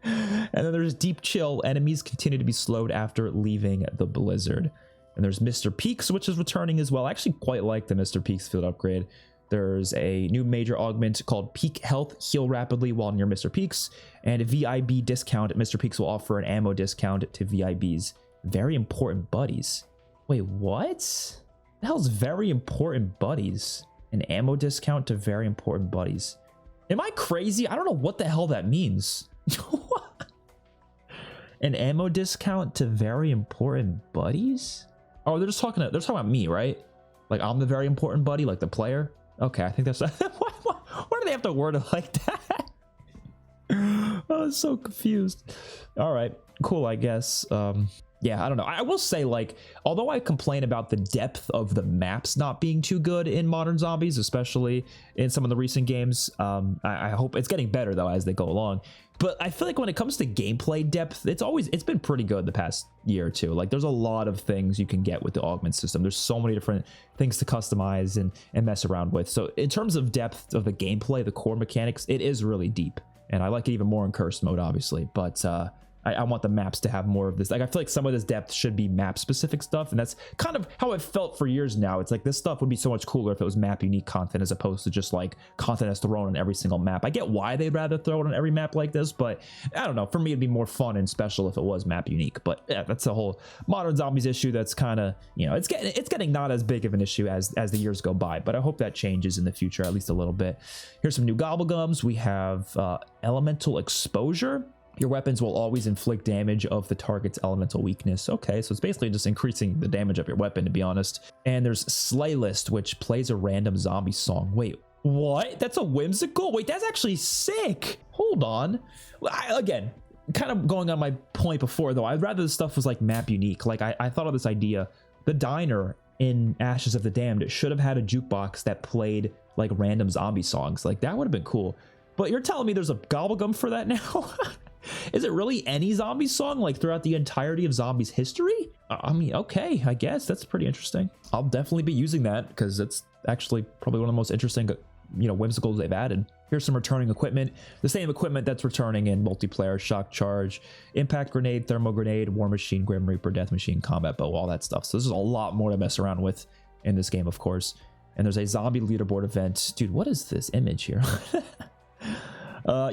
And then there's Deep Chill. Enemies continue to be slowed after leaving the blizzard. And there's Mr. Peaks, which is returning as well. I actually quite like the Mr. Peaks field upgrade. There's a new major augment called Peak Health, heal rapidly while near Mr. Peaks. And a VIB discount. Mr. Peaks will offer an ammo discount to VIBs. Very important buddies. Wait, what? The hell's very important buddies? An ammo discount to very important buddies. Am I crazy? I don't know what the hell that means. An ammo discount to very important buddies? Oh, they're talking about me, right? Like I'm the very important buddy, like the player. Okay, I think that's why do they have to word it like that? I was so confused. All right, cool, I guess. Yeah, I don't know. I will say, like, although I complain about the depth of the maps not being too good in Modern Zombies, especially in some of the recent games, I hope it's getting better, though, as they go along. But I feel like when it comes to gameplay depth, it's been pretty good the past year or two. Like, there's a lot of things you can get with the augment system. There's so many different things to customize and mess around with. So in terms of depth of the gameplay, the core mechanics, it is really deep. And I like it even more in Cursed mode, obviously. But I want the maps to have more of this. Like, I feel like some of this depth should be map specific stuff, and that's kind of how it felt for years now. It's like this stuff would be so much cooler if it was map unique content as opposed to just like content that's thrown on every single map. I get why they'd rather throw it on every map like this, but I don't know. For me, it'd be more fun and special if it was map unique. But yeah, that's a whole modern zombies issue that's kind of, you know, it's getting not as big of an issue as the years go by, but I hope that changes in the future at least a little bit. Here's some new Gobblegums. We have elemental exposure. Your weapons will always inflict damage of the target's elemental weakness. Okay, so it's basically just increasing the damage of your weapon, to be honest. And there's Slay List, which plays a random zombie song. Wait, what? That's a whimsical? Wait, that's actually sick. Hold on. Again, kind of going on my point before, though, I'd rather this stuff was like map unique. Like, I thought of this idea. The diner in Ashes of the Damned, it should have had a jukebox that played like random zombie songs. Like, that would have been cool. But you're telling me there's a Gobblegum for that now? Is it really any zombie song like throughout the entirety of zombies history? I mean, okay, I guess that's pretty interesting. I'll definitely be using that because it's actually probably one of the most interesting, you know, whimsicals they've added. Here's some returning equipment. The same equipment that's returning in multiplayer: shock charge, impact grenade, thermal grenade, war machine, grim reaper, death machine, combat bow, all that stuff. So this is a lot more to mess around with in this game, of course. And there's a zombie leaderboard event. Dude, what is this image here?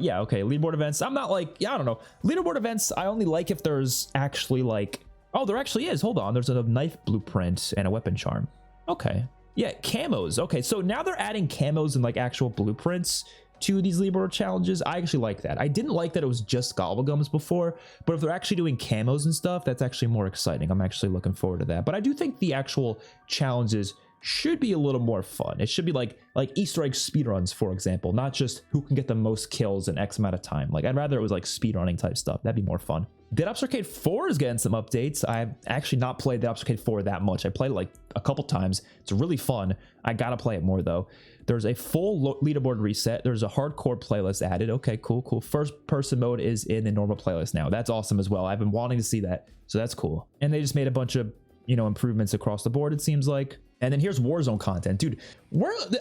Yeah, okay, leaderboard events. I'm not like, yeah, I don't know. Leaderboard events, I only like if there's actually like, oh, there actually is. Hold on, there's a knife blueprint and a weapon charm. Okay. Yeah, camos. Okay, so now they're adding camos and like actual blueprints to these leaderboard challenges. I actually like that. I didn't like that it was just Gobblegums before, but if they're actually doing camos and stuff, that's actually more exciting. I'm actually looking forward to that. But I do think the actual challenges should be a little more fun. It should be like Easter egg speedruns, for example, not just who can get the most kills in X amount of time. Like, I'd rather it was like speedrunning type stuff. That'd be more fun. Dead Ops Arcade 4 is getting some updates. I've actually not played Dead Ops Arcade 4 that much. I played it like a couple times. It's really fun. I gotta play it more though. There's a full leaderboard reset. There's a hardcore playlist added. Okay, cool, cool. First person mode is in the normal playlist now. That's awesome as well. I've been wanting to see that, so that's cool. And they just made a bunch of, you know, improvements across the board, it seems like. And then here's Warzone content. Dude,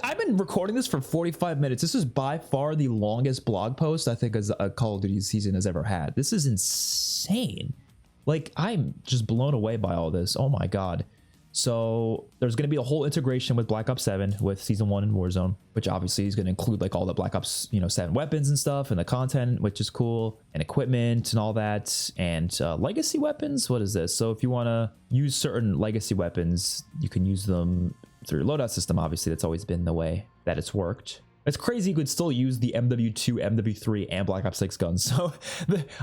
I've been recording this for 45 minutes. This is by far the longest blog post I think a Call of Duty season has ever had. This is insane. Like, I'm just blown away by all this. Oh my God. So there's going to be a whole integration with Black Ops 7 with Season 1 and Warzone, which obviously is going to include like all the Black Ops, you know, 7 weapons and stuff and the content, which is cool, and equipment and all that, and legacy weapons. What is this? So if you want to use certain legacy weapons, you can use them through your loadout system. Obviously, that's always been the way that it's worked. It's crazy you could still use the MW2, MW3, and Black Ops 6 guns. So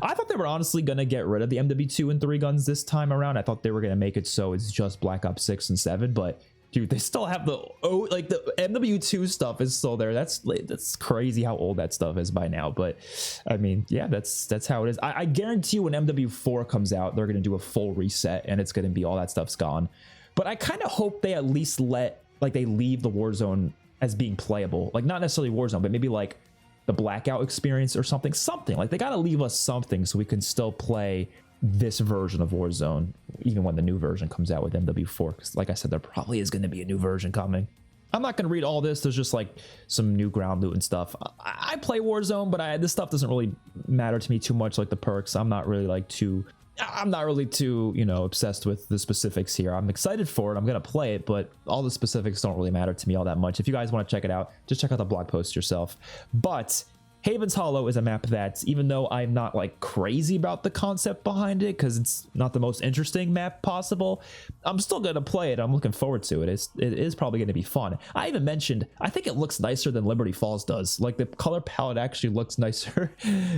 I thought they were honestly going to get rid of the MW2 and 3 guns this time around. I thought they were going to make it so it's just Black Ops 6 and 7, but dude, they still have the MW2 stuff is still there. That's crazy how old that stuff is by now. But I mean, yeah, that's how it is. I guarantee you when MW4 comes out, they're going to do a full reset and it's going to be all that stuff's gone. But I kind of hope they at least they leave the Warzone as being playable, like not necessarily Warzone, but maybe like the Blackout experience or something. Like they got to leave us something so we can still play this version of Warzone, even when the new version comes out with MW4. Because like I said, there probably is going to be a new version coming. I'm not going to read all this. There's just like some new ground loot and stuff. I play Warzone, but this stuff doesn't really matter to me too much, like the perks. I'm not really too, you know, obsessed with the specifics here. I'm excited for it. I'm going to play it, but all the specifics don't really matter to me all that much. If you guys want to check it out, just check out the blog post yourself. But Haven's Hollow is a map that, even though I'm not like crazy about the concept behind it, because it's not the most interesting map possible, I'm still going to play it. I'm looking forward to it. It is probably going to be fun. I even mentioned, I think it looks nicer than Liberty Falls does. Like the color palette actually looks nicer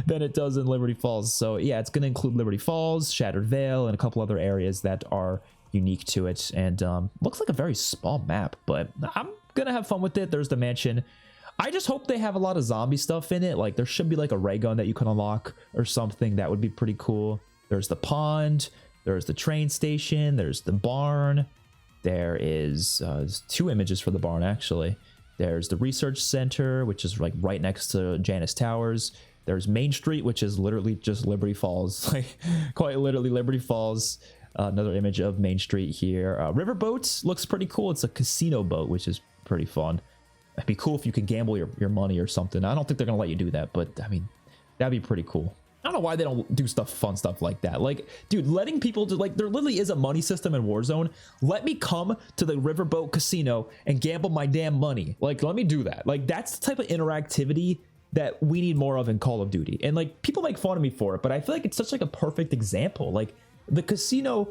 than it does in Liberty Falls. So yeah, it's going to include Liberty Falls, Shattered Vale, and a couple other areas that are unique to it. And looks like a very small map, but I'm going to have fun with it. There's the mansion. I just hope they have a lot of zombie stuff in it. Like there should be like a ray gun that you can unlock or something. That would be pretty cool. There's the pond. There's the train station. There's the barn. There is there's 2 images for the barn, actually. There's the research center, which is like right next to Janus Towers. There's Main Street, which is literally just Liberty Falls. Like quite literally Liberty Falls. Another image of Main Street here. Riverboat looks pretty cool. It's a casino boat, which is pretty fun. It'd be cool if you could gamble your money or something. I don't think they're going to let you do that, but I mean, that'd be pretty cool. I don't know why they don't do fun stuff like that. Like, dude, letting people do, like, there literally is a money system in Warzone. Let me come to the Riverboat Casino and gamble my damn money. Like, let me do that. Like, that's the type of interactivity that we need more of in Call of Duty. And like, people make fun of me for it, but I feel like it's such like a perfect example. Like, the casino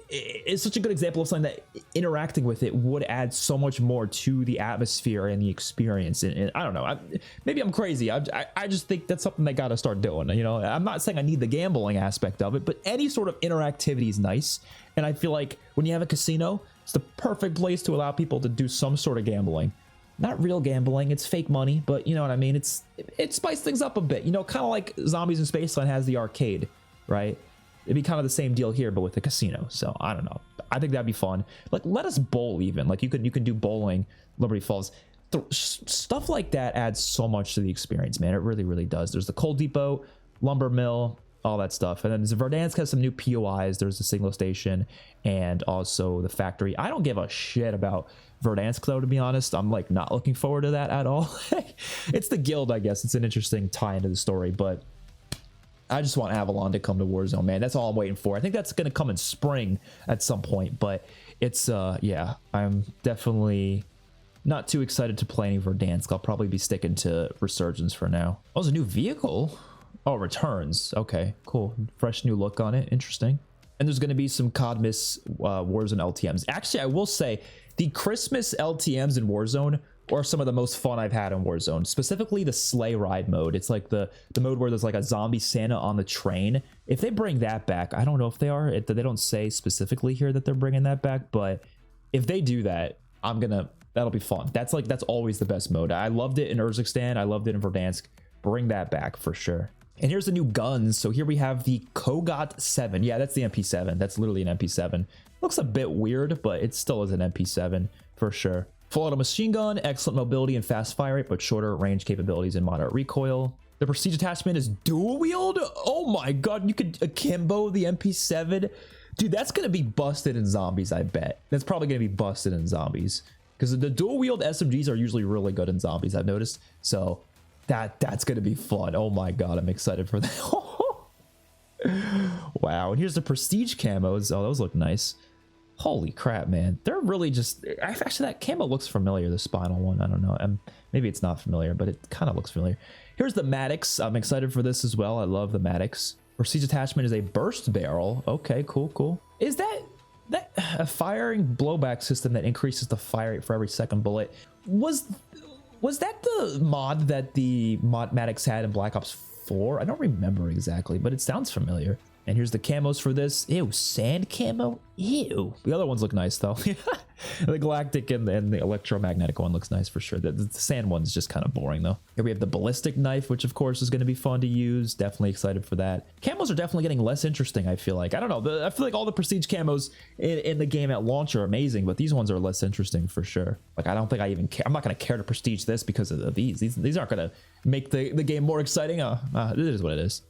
is such a good example of something that interacting with it would add so much more to the atmosphere and the experience. And I don't know, maybe I'm crazy. I just think that's something they got to start doing. You know, I'm not saying I need the gambling aspect of it, but any sort of interactivity is nice. And I feel like when you have a casino, it's the perfect place to allow people to do some sort of gambling. Not real gambling, it's fake money, but you know what I mean? It spiced things up a bit, you know, kind of like Zombies in Spaceland has the arcade, right? It'd be kind of the same deal here, but with the casino. So I don't know. I think that'd be fun. Like, let us bowl even. Like, you can do bowling, Liberty Falls. Stuff like that adds so much to the experience, man. It really, really does. There's the coal depot, lumber mill, all that stuff. And then Verdansk has some new POIs. There's the signal station and also the factory. I don't give a shit about Verdansk, though, to be honest. I'm like not looking forward to that at all. It's the guild, I guess. It's an interesting tie into the story, but I just want Avalon to come to Warzone, man. That's all I'm waiting for. I think that's going to come in spring at some point, but it's, yeah, I'm definitely not too excited to play any Verdansk. I'll probably be sticking to Resurgence for now. Oh, there's a new vehicle. Oh, Returns. Okay, cool. Fresh new look on it. Interesting. And there's going to be some Codmas Warzone LTMs. Actually, I will say the Christmas LTMs in Warzone are some of the most fun I've had in Warzone, specifically the sleigh ride mode. It's like the mode where there's like a zombie Santa on the train. If they bring that back, I don't know if they are. They don't say specifically here that they're bringing that back, but if they do that, that'll be fun. That's always the best mode. I loved it in Urzikstan. I loved it in Verdansk. Bring that back for sure. And here's the new guns. So here we have the Kogot 7. Yeah, that's the MP7. That's literally an MP7. Looks a bit weird, but it still is an MP7 for sure. Full auto machine gun, excellent mobility and fast fire rate, but shorter range capabilities and moderate recoil. The prestige attachment is dual wield. Oh my god, you could akimbo the MP7. Dude, that's gonna be busted in zombies, I bet. That's probably gonna be busted in zombies. Because the dual wield SMGs are usually really good in zombies, I've noticed. So that's gonna be fun. Oh my god, I'm excited for that. Wow, and here's the prestige camos. Oh, those look nice. Holy crap, man. They're really just... Actually, that camo looks familiar, the spinal one. I don't know. Maybe it's not familiar, but it kind of looks familiar. Here's the Maddox. I'm excited for this as well. I love the Maddox. Prestige attachment is a burst barrel. Okay, cool, cool. Is that a firing blowback system that increases the fire rate for every second bullet? Was that the mod that the Maddox had in Black Ops 4? I don't remember exactly, but it sounds familiar. And here's the camos for this. Ew, sand camo? Ew. The other ones look nice, though. The galactic and the electromagnetic one looks nice for sure. The sand one's just kind of boring, though. Here we have the ballistic knife, which, of course, is going to be fun to use. Definitely excited for that. Camos are definitely getting less interesting, I feel like. I don't know. I feel like all the prestige camos in the game at launch are amazing, but these ones are less interesting for sure. Like, I don't think I even care. I'm not going to care to prestige this because of these. These aren't going to make the game more exciting. It is what it is.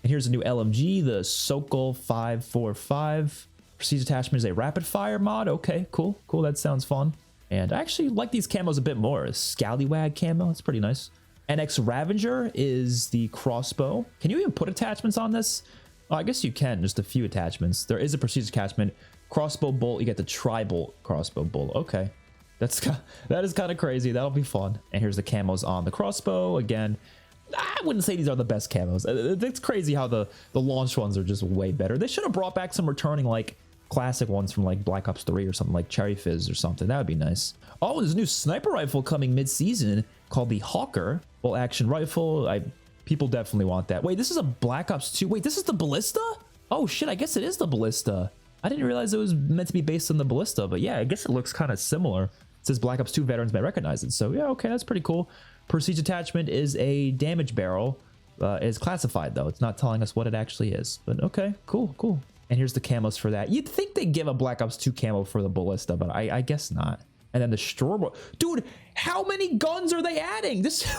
And here's a new LMG, the Sokol 545. Prestige attachment is a rapid fire mod. Okay, cool. Cool, that sounds fun. And I actually like these camos a bit more. A Scallywag camo, it's pretty nice. NX Ravager is the crossbow. Can you even put attachments on this? Oh, I guess you can, just a few attachments. There is a prestige attachment. Crossbow bolt, you get the tri-bolt crossbow bolt. Okay, that is kind of crazy. That'll be fun. And here's the camos on the crossbow. Again, I wouldn't say these are the best camos. It's crazy how the launch ones are just way better. They should have brought back some returning like classic ones from like Black Ops 3 or something, like Cherry Fizz or something. That would be nice. Oh, there's a new sniper rifle coming mid-season called the Hawker. Full action rifle. People definitely want that. Wait, this is a Black Ops 2. Wait, this is the Ballista? Oh shit, I guess it is the Ballista. I didn't realize it was meant to be based on the Ballista, but yeah, I guess it looks kind of similar. It says Black Ops 2 veterans may recognize it. So yeah, okay, that's pretty cool. Prestige attachment is a damage barrel. It's classified though. It's not telling us what it actually is. But okay, cool, cool. And here's the camos for that. You'd think they'd give a Black Ops 2 camo for the Ballista, but I guess not. And then the Strobo. Dude, how many guns are they adding? This,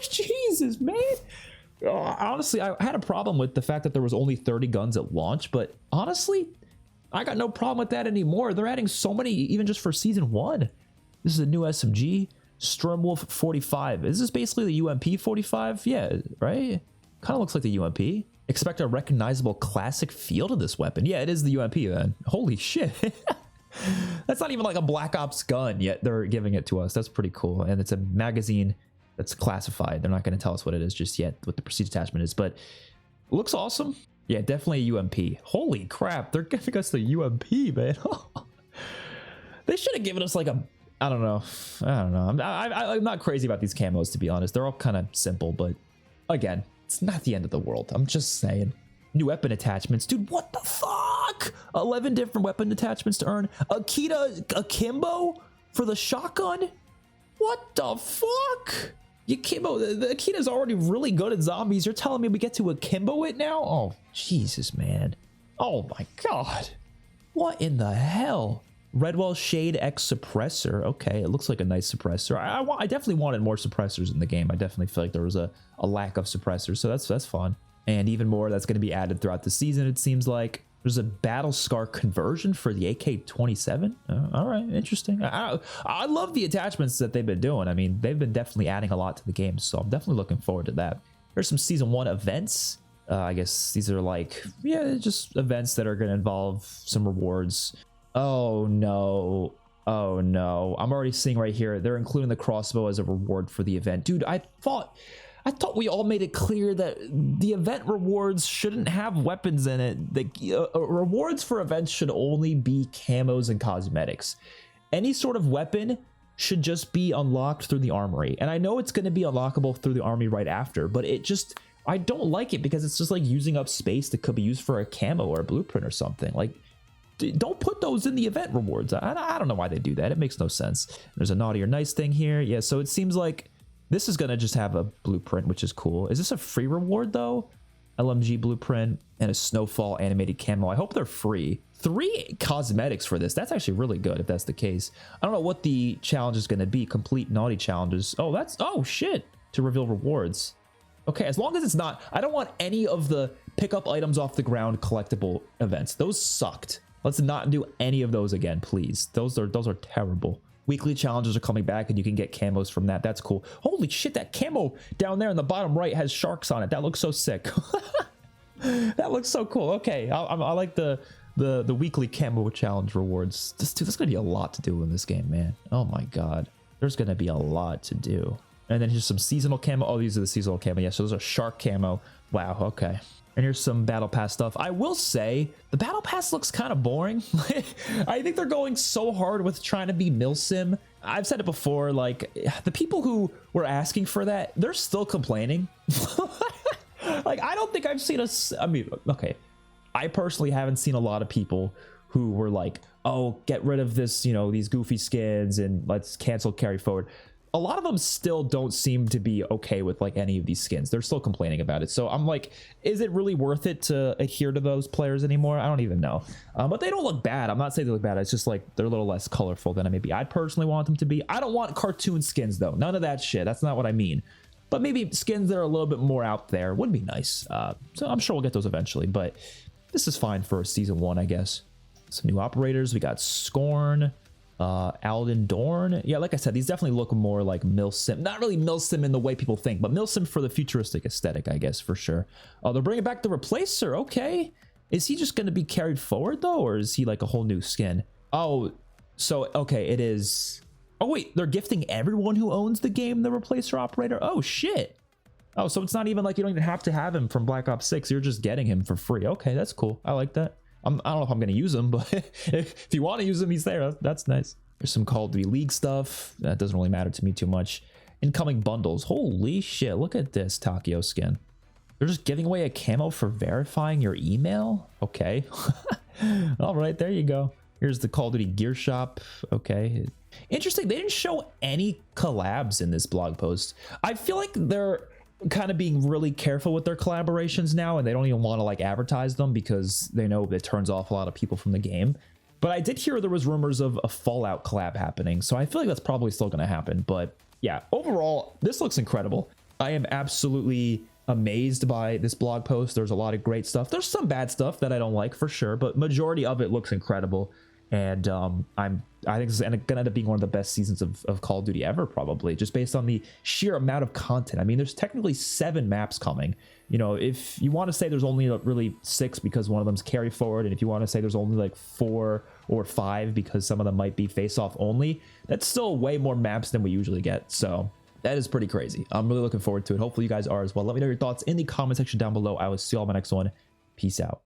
Jesus, man. Honestly, I had a problem with the fact that there was only 30 guns at launch, but honestly, I got no problem with that anymore. They're adding so many, even just for season 1. This is a new SMG. Sturmwolf 45. Is this basically the UMP 45? Yeah, right? Kind of looks like the UMP. Expect a recognizable classic feel to this weapon. Yeah, it is the UMP then. Holy shit. That's not even like a Black Ops gun, yet they're giving it to us. That's pretty cool. And it's a magazine that's classified. They're not going to tell us what it is just yet, what the prestige attachment is, but looks awesome. Yeah, definitely a UMP. Holy crap, they're giving us the UMP, man. They should have given us like a, I don't know. I'm not crazy about these camos, to be honest. They're all kind of simple, but again, it's not the end of the world. I'm just saying. New weapon attachments. Dude, what the fuck? 11 different weapon attachments to earn. Akimbo for the shotgun? What the fuck? Akimbo, the Akita's already really good at zombies. You're telling me we get to Akimbo it now? Oh, Jesus, man. Oh my God. What in the hell? Redwell Shade X suppressor. Okay, it looks like a nice suppressor. I definitely wanted more suppressors in the game. I definitely feel like there was a lack of suppressors, so that's fun. And even more that's going to be added throughout the season, it seems like. There's a battle scar conversion for the AK-27. All right, interesting. I love the attachments that they've been doing. I mean, they've been definitely adding a lot to the game, so I'm definitely looking forward to that. There's some season 1 events. I guess these are like, yeah, just events that are going to involve some rewards. Oh no. Oh no. I'm already seeing right here, they're including the crossbow as a reward for the event. Dude, I thought we all made it clear that the event rewards shouldn't have weapons in it. The rewards for events should only be camos and cosmetics. Any sort of weapon should just be unlocked through the armory. And I know it's going to be unlockable through the armory right after, but it just, I don't like it because it's just like using up space that could be used for a camo or a blueprint or something. Like, don't put those in the event rewards. I don't know why they do that. It makes no sense. There's a naughty or nice thing here. Yeah, so it seems like this is going to just have a blueprint, which is cool. Is this a free reward, though? LMG blueprint and a snowfall animated camo. I hope they're free. 3 cosmetics for this. That's actually really good if that's the case. I don't know what the challenge is going to be. Complete naughty challenges. Oh, that's... Oh, shit. To reveal rewards. Okay, as long as it's not... I don't want any of the pick up items off the ground collectible events. Those sucked. Let's not do any of those again, please. Those are terrible. Weekly challenges are coming back and you can get camos from that. That's cool. Holy shit, that camo down there in the bottom right has sharks on it. That looks so sick. That looks so cool. Okay, I like the weekly camo challenge rewards. There's gonna be a lot to do in this game, man. Oh my God. There's gonna be a lot to do. And then here's some seasonal camo. Oh, these are the seasonal camo. Yeah, so those are shark camo. Wow, okay. And here's some Battle Pass stuff. I will say, the Battle Pass looks kind of boring. I think they're going so hard with trying to be milsim. I've said it before, like, the people who were asking for that, they're still complaining. Like, I don't think I've seen I mean, okay. I personally haven't seen a lot of people who were like, oh, get rid of this, you know, these goofy skins and let's cancel carry forward. A lot of them still don't seem to be okay with like any of these skins. They're still complaining about it. So I'm like, is it really worth it to adhere to those players anymore? I don't even know. But they don't look bad. I'm not saying they look bad. It's just like they're a little less colorful than maybe I personally want them to be. I don't want cartoon skins though. None of that shit. That's not what I mean. But maybe skins that are a little bit more out there would be nice. So I'm sure we'll get those eventually. But this is fine for season 1, I guess. Some new operators. We got Scorn. Alden Dorn. Yeah, like I said, these definitely look more like milsim. Not really milsim in the way people think, but milsim for the futuristic aesthetic, I guess, for sure. Oh, they're bringing back the Replacer. Okay. Is he just going to be carried forward, though, or is he like a whole new skin? Oh, so, okay, it is... Oh, wait, they're gifting everyone who owns the game the Replacer operator? Oh, shit. Oh, so it's not even like you don't even have to have him from Black Ops 6. You're just getting him for free. Okay, that's cool. I like that. I don't know if I'm going to use him, but if you want to use him, he's there. That's nice. There's some Call of Duty League stuff. That doesn't really matter to me too much. Incoming bundles. Holy shit. Look at this Takio skin. They're just giving away a camo for verifying your email? Okay. All right, there you go. Here's the Call of Duty Gear Shop. Okay. Interesting. They didn't show any collabs in this blog post. I feel like they're kind of being really careful with their collaborations now, and they don't even want to like advertise them because they know it turns off a lot of people from the game. But I did hear there was rumors of a Fallout collab happening, so I feel like that's probably still going to happen. But yeah, overall, this looks incredible. I am absolutely amazed by this blog post. There's a lot of great stuff. There's some bad stuff that I don't like for sure, but majority of it looks incredible. And I'm I think this is going to end up being one of the best seasons of Call of Duty ever, probably, just based on the sheer amount of content. I mean, there's technically 7 maps coming. You know, if you want to say there's only really 6 because one of them's carry forward, and if you want to say there's only like 4 or 5 because some of them might be face-off only, that's still way more maps than we usually get. So that is pretty crazy. I'm really looking forward to it. Hopefully you guys are as well. Let me know your thoughts in the comment section down below. I will see you all in my next one. Peace out.